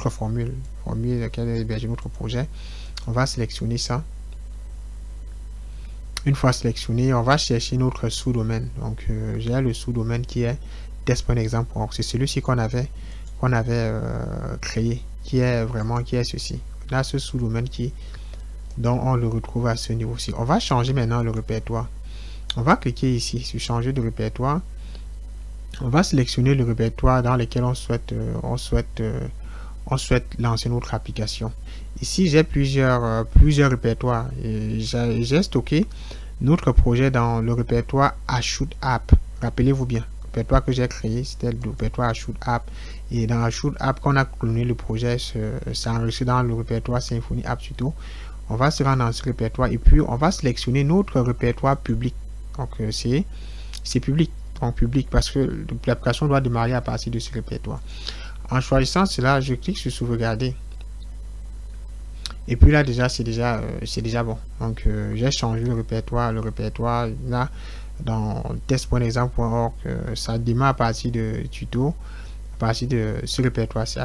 formule laquelle héberge notre projet. On va sélectionner ça. Une fois sélectionné, on va chercher notre sous-domaine. Donc, j'ai le sous-domaine qui est test.example.org. C'est celui-ci qu'on avait créé, qui est ceci. Là, ce sous-domaine dont on le retrouve à ce niveau-ci. On va changer maintenant le répertoire. On va cliquer ici sur changer de répertoire. On va sélectionner le répertoire dans lequel on souhaite lancer notre application. Ici, j'ai plusieurs répertoires. J'ai stocké notre projet dans le répertoire Ashoot App. Rappelez-vous bien, le répertoire que j'ai créé, c'était le répertoire Ashoot App. Et dans Ashoot App, quand on a cloné le projet, c'est enregistré dans le répertoire Symfony App Tuto. On va se rendre dans ce répertoire et puis on va sélectionner notre répertoire public. Donc, c'est public. Donc, public parce que l'application doit démarrer à partir de ce répertoire. En choisissant cela, je clique sur sauvegarder. Et puis là, déjà, c'est déjà bon. Donc, j'ai changé le répertoire. Le répertoire, là, dans test.example.org, ça démarre à partir de tuto, à partir de ce répertoire, c'est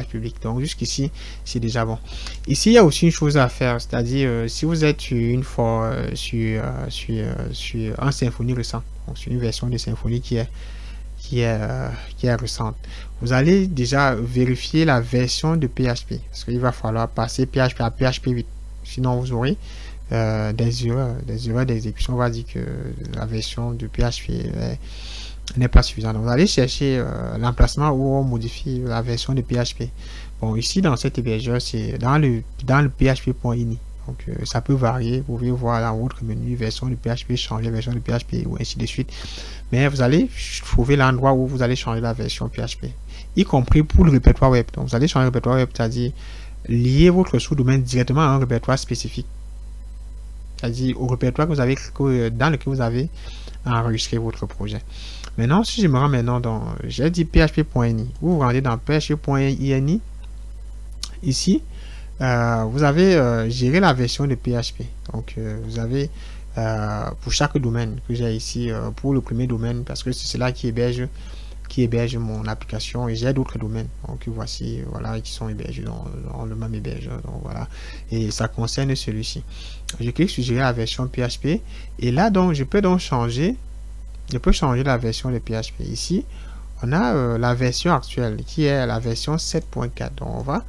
/public. Donc, jusqu'ici, c'est déjà bon. Ici, il y a aussi une chose à faire, c'est-à-dire, si vous êtes sur un Symfony récent, donc sur une version de Symfony qui est récente, vous allez déjà vérifier la version de PHP parce qu'il va falloir passer PHP à PHP 8, sinon vous aurez des erreurs d'exécution. On va dire que la version de PHP n'est pas suffisante. Donc, vous allez chercher l'emplacement où on modifie la version de PHP. Bon, ici dans cet hébergeur, c'est dans le php.ini. Donc, ça peut varier. Vous pouvez voir dans votre menu version de PHP, changer la version de PHP ou ainsi de suite. Mais vous allez trouver l'endroit où vous allez changer la version PHP, y compris pour le répertoire web. Donc, vous allez changer le répertoire web, c'est-à-dire lier votre sous-domaine directement à un répertoire spécifique, c'est-à-dire au répertoire que vous avez, dans lequel vous avez enregistré votre projet. Maintenant, si je me rends maintenant dans, j'ai dit php.ini, vous vous rendez dans php.ini. Ici, vous avez géré la version de PHP. Donc, vous avez pour chaque domaine que j'ai ici, pour le premier domaine, parce que c'est cela qui héberge mon application, et j'ai d'autres domaines. Donc, voici, voilà, qui sont hébergés dans le même hébergeur. Donc, voilà. Et ça concerne celui-ci. Je clique sur gérer la version PHP. Et là, donc, je peux changer la version de PHP. Ici, on a la version actuelle qui est la version 7.4. Donc, on va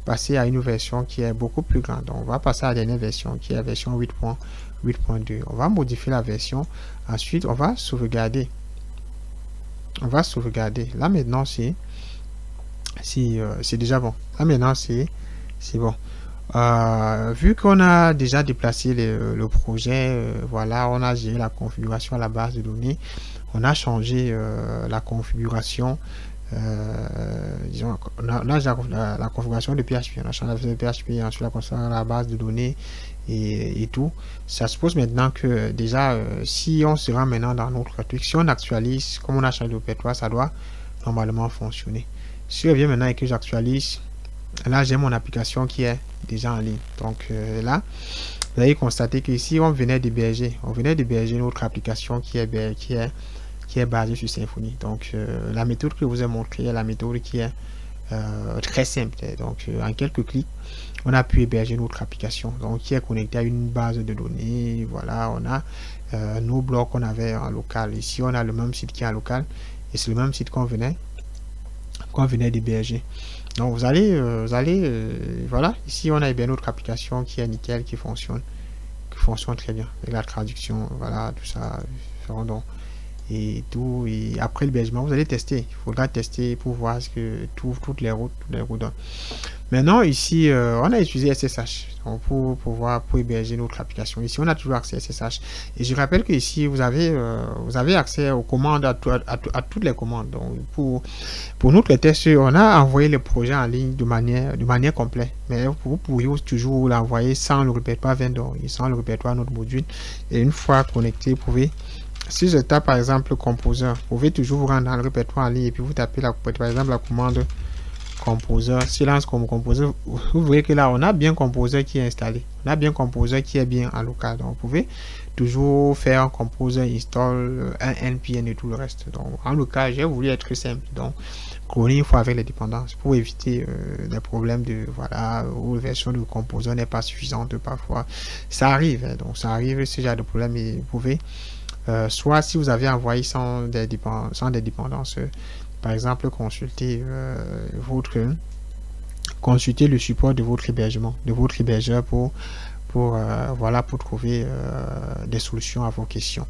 passer à une version qui est beaucoup plus grande. Donc, on va passer à la dernière version qui est la version 8.2. On va modifier la version. Ensuite, on va sauvegarder. Là, maintenant, c'est déjà bon. Là, maintenant, c'est bon. Vu qu'on a déjà déplacé le projet, voilà, on a géré la configuration à la base de données, on a changé la configuration, disons, on a déjà la configuration de PHP, on a changé la PHP, ensuite la configuration à la base de données et tout. Ça suppose maintenant que déjà, si on se rend maintenant dans notre truc, si on actualise, comme on a changé de répertoire, ça doit normalement fonctionner. Si je reviens maintenant et que j'actualise, là j'ai mon application qui est déjà en ligne. Donc là, vous allez constater que ici on venait d'héberger notre application qui est basée sur Symfony. Donc la méthode que je vous ai montrée est la méthode qui est très simple. Donc en quelques clics, on a pu héberger notre application, donc qui est connectée à une base de données. Voilà, on a nos blocs qu'on avait en local. Ici on a le même site qui est en local et c'est le même site qu'on venait d'héberger. Donc vous allez voilà, ici on a hébergé notre application qui est nickel, qui fonctionne très bien avec la traduction, voilà, tout ça, donc et tout. Et après l'hébergement, vous allez tester, il faudra tester pour voir ce que toutes les routes donnent. Maintenant ici on a utilisé SSH donc, pour héberger notre application. Ici on a toujours accès à SSH et je rappelle que ici vous avez accès aux commandes, à toutes les commandes. Donc pour notre test, on a envoyé le projet en ligne de manière complète, mais vous pourriez toujours l'envoyer sans le répertoire vendor et sans le répertoire notre module. Et une fois connecté, vous pouvez, si je tape par exemple Composer, vous pouvez toujours vous rendre dans le répertoire en ligne et puis vous tapez par exemple la commande Composer, silence comme Composer. Vous voyez que là on a bien Composer qui est installé, on a bien Composer qui est bien en local. Donc vous pouvez toujours faire un Composer install, un npm et tout le reste. Donc en local, j'ai voulu être simple, donc cloner une fois avec les dépendances pour éviter des problèmes de voilà, où la version de Composer n'est pas suffisante parfois. Ça arrive, hein, donc ça arrive ce genre de problème. Et vous pouvez soit si vous avez envoyé sans des dépendances, par exemple consulter le support de votre hébergement, de votre hébergeur pour voilà, pour trouver des solutions à vos questions.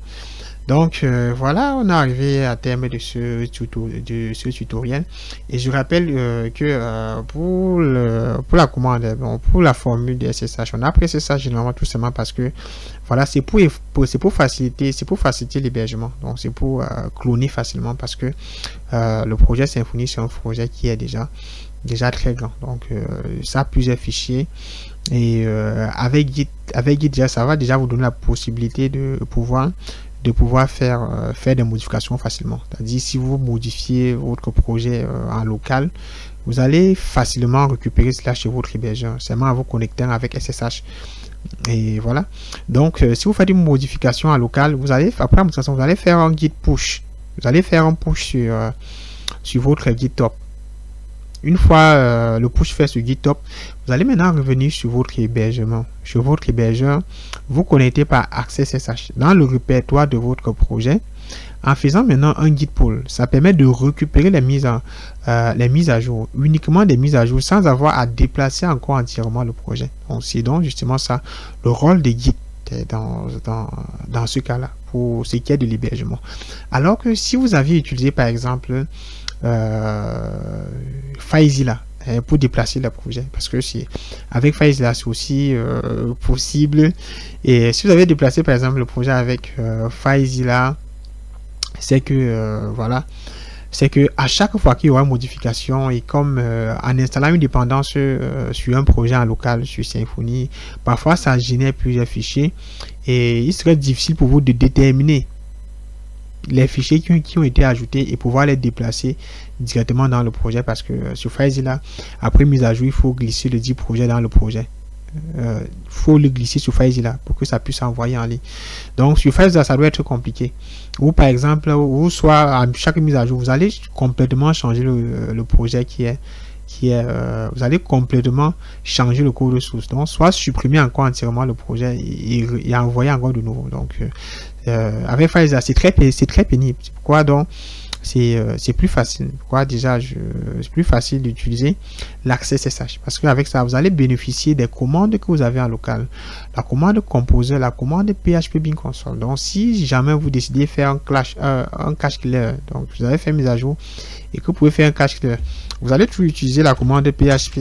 Donc voilà, on est arrivé à terme de ce tutoriel et je rappelle que pour la commande, bon, pour la formule de SSH, on a pris SSH généralement tout simplement parce que voilà, c'est pour faciliter l'hébergement. Donc c'est pour cloner facilement parce que le projet Symfony, c'est un projet qui est déjà très grand. Donc ça a plusieurs fichiers et avec Git déjà, ça va déjà vous donner la possibilité de pouvoir faire des modifications facilement. C'est-à-dire si vous modifiez votre projet en local, vous allez facilement récupérer cela chez votre hébergeur, seulement en vous connectant avec SSH. Et voilà. Donc si vous faites une modification en local, vous allez après vous allez faire un git push. Vous allez faire un push sur votre GitHub. Une fois le push fait sur GitHub, vous allez maintenant revenir sur votre hébergement. Sur votre hébergeur, vous connectez par Access SSH dans le répertoire de votre projet. En faisant maintenant un git pull, ça permet de récupérer les mises à jour, uniquement des mises à jour, sans avoir à déplacer encore entièrement le projet. Donc c'est donc justement ça le rôle de Git dans ce cas-là, pour ce qui est de l'hébergement. Alors que si vous aviez utilisé par exemple FileZilla pour déplacer le projet, parce que avec FileZilla c'est aussi possible. Et si vous avez déplacé par exemple le projet avec FileZilla, c'est que voilà, c'est que à chaque fois qu'il y aura une modification, et comme en installant une dépendance sur un projet en local sur Symfony, parfois ça génère plusieurs fichiers et il serait difficile pour vous de déterminer les fichiers qui ont été ajoutés et pouvoir les déplacer directement dans le projet, parce que sur FileZilla, après mise à jour, il faut glisser le dit projet dans le projet. Faut le glisser sur FileZilla pour que ça puisse envoyer en ligne. Donc sur FileZilla, ça doit être compliqué. Ou par exemple, ou soit à chaque mise à jour, vous allez complètement changer le projet vous allez complètement changer le code source. Donc soit supprimer encore entièrement le projet et envoyer encore de nouveau. Donc avec FileZilla, c'est très pénible. C'est pourquoi donc c'est plus facile. Pourquoi déjà c'est plus facile d'utiliser l'accès SSH, parce qu'avec ça vous allez bénéficier des commandes que vous avez en local, la commande Composer, la commande PHP Bin Console. Donc si jamais vous décidez de faire un cache clear, donc vous avez fait mise à jour et que vous pouvez faire un cache clear, vous allez toujours utiliser la commande PHP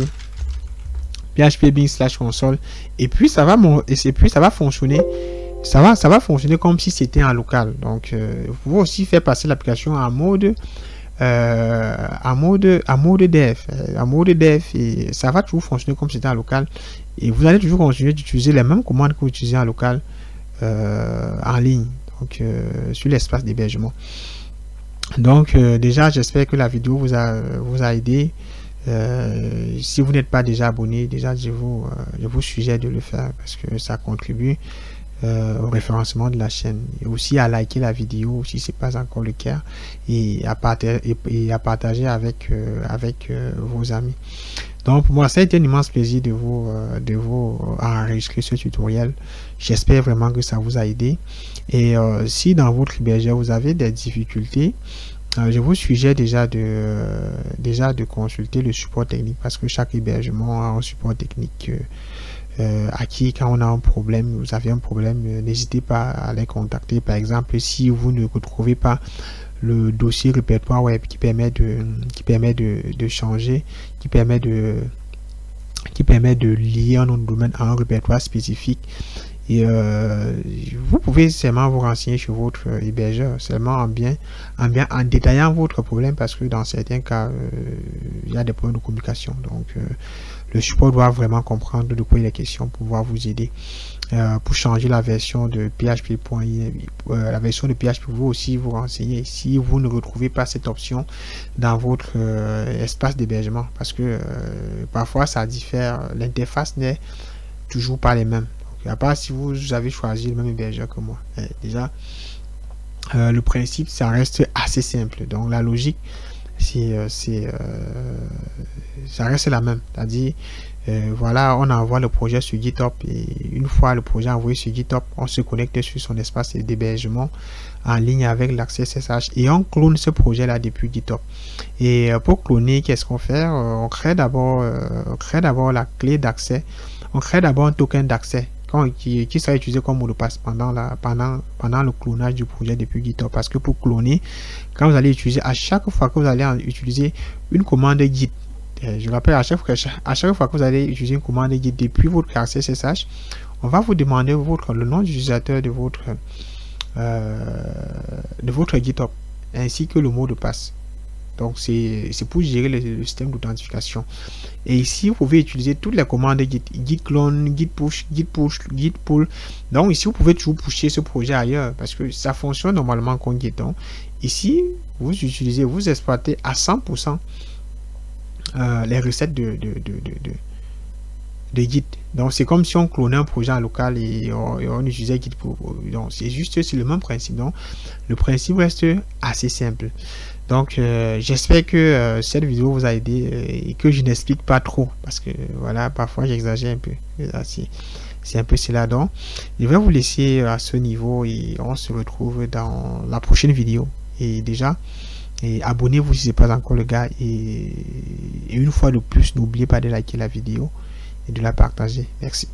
PHP bin /console, et puis ça va fonctionner. Ça va fonctionner comme si c'était en local. Donc, vous pouvez aussi faire passer l'application en mode dev, et ça va toujours fonctionner comme si c'était en local. Et vous allez toujours continuer d'utiliser les mêmes commandes que vous utilisez en local en ligne, donc sur l'espace d'hébergement. Donc, déjà, j'espère que la vidéo vous a aidé. Si vous n'êtes pas déjà abonné, déjà je vous suggère de le faire parce que ça contribue au référencement de la chaîne, et aussi à liker la vidéo si c'est pas encore le cas, et à partager avec vos amis. Donc pour moi, ça a été un immense plaisir de vous enregistrer ce tutoriel. J'espère vraiment que ça vous a aidé, et si dans votre hébergeur vous avez des difficultés, je vous suggère déjà de consulter le support technique, parce que chaque hébergement a un support technique à qui, quand on a un problème, vous avez un problème, n'hésitez pas à les contacter. Par exemple, si vous ne retrouvez pas le dossier répertoire web qui permet de changer, qui permet de lier un nom de domaine à un répertoire spécifique, et vous pouvez seulement vous renseigner sur votre hébergeur, seulement en détaillant votre problème, parce que dans certains cas il y a des problèmes de communication. Donc le support doit vraiment comprendre de quoi il est question pour pouvoir vous aider. Pour changer la version de PHP.ini, la version de PHP, vous aussi vous renseigner si vous ne retrouvez pas cette option dans votre espace d'hébergement, parce que parfois ça diffère, l'interface n'est toujours pas les mêmes. Donc, à part si vous avez choisi le même hébergeur que moi, déjà le principe ça reste assez simple. Donc la logique ça reste la même, c'est-à-dire voilà, on envoie le projet sur GitHub, et une fois le projet envoyé sur GitHub, on se connecte sur son espace d'hébergement en ligne avec l'accès SSH, et on clone ce projet là depuis GitHub. Et pour cloner, qu'est-ce qu'on fait? On crée d'abord la clé d'accès, on crée d'abord un token d'accès qui sera utilisé comme mot de passe pendant le clonage du projet depuis GitHub. Parce que pour cloner, quand vous allez utiliser, à chaque fois que vous allez utiliser une commande Git, je rappelle, à chaque fois que vous allez utiliser une commande Git depuis votre accès SSH, on va vous demander le nom d'utilisateur de votre GitHub ainsi que le mot de passe. Donc c'est pour gérer le système d'authentification. Et ici vous pouvez utiliser toutes les commandes git clone, git push, git pull. Donc ici vous pouvez toujours pusher ce projet ailleurs, parce que ça fonctionne normalement comme Git. Donc ici vous exploitez à 100% les recettes de Git. Donc c'est comme si on clonait un projet en local et on utilisait Git pour. Donc c'est le même principe. Donc le principe reste assez simple. Donc j'espère que cette vidéo vous a aidé, et que je n'explique pas trop, parce que voilà, parfois j'exagère un peu. C'est un peu cela. Donc je vais vous laisser à ce niveau, et on se retrouve dans la prochaine vidéo. Et déjà, abonnez-vous si ce n'est pas encore le cas, et une fois de plus, n'oubliez pas de liker la vidéo et de la partager. Merci.